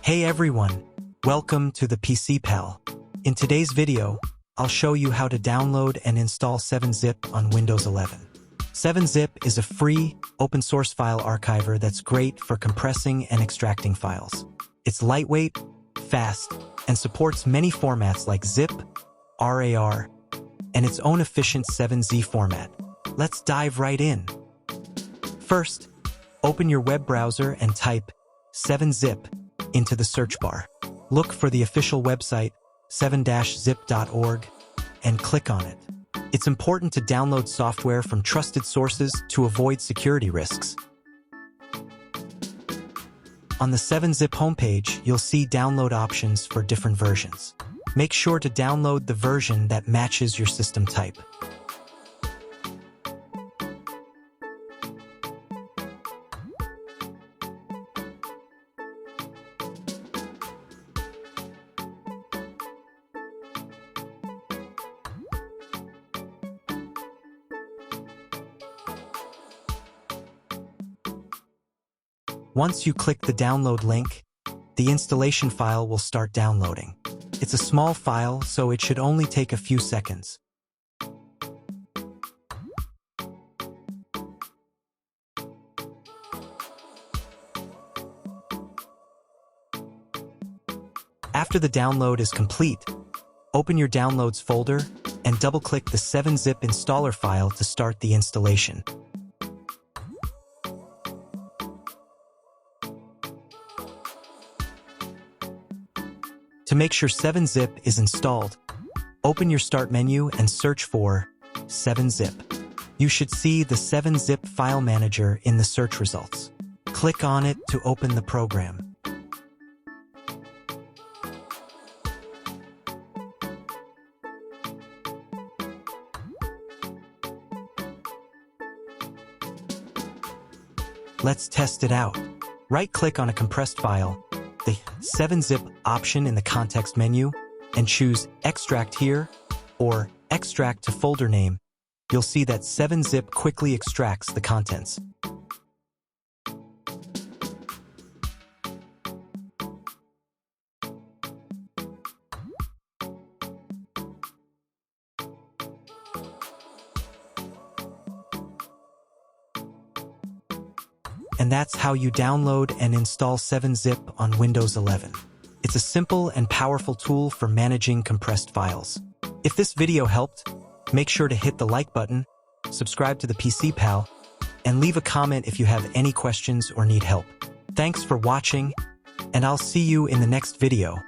Hey everyone, welcome to the PC Pal. In today's video, I'll show you how to download and install 7-Zip on Windows 11. 7-Zip is a free, open-source file archiver that's great for compressing and extracting files. It's lightweight, fast, and supports many formats like zip, RAR, and its own efficient 7Z format. Let's dive right in. First, open your web browser and type 7-Zip into the search bar. Look for the official website, 7-zip.org, and click on it. It's important to download software from trusted sources to avoid security risks. On the 7-Zip homepage, you'll see download options for different versions. Make sure to download the version that matches your system type. Once you click the download link, the installation file will start downloading. It's a small file, so it should only take a few seconds. After the download is complete, open your Downloads folder and double-click the 7-Zip installer file to start the installation. To make sure 7-Zip is installed, open your Start menu and search for 7-Zip. You should see the 7-Zip file manager in the search results. Click on it to open the program. Let's test it out. Right-click on a compressed file, the 7-Zip option in the context menu, and choose Extract Here or Extract to Folder Name. You'll see that 7-Zip quickly extracts the contents. And that's how you download and install 7-Zip on Windows 11. It's a simple and powerful tool for managing compressed files. If this video helped, make sure to hit the like button, subscribe to the PC Pal, and leave a comment if you have any questions or need help. Thanks for watching, and I'll see you in the next video.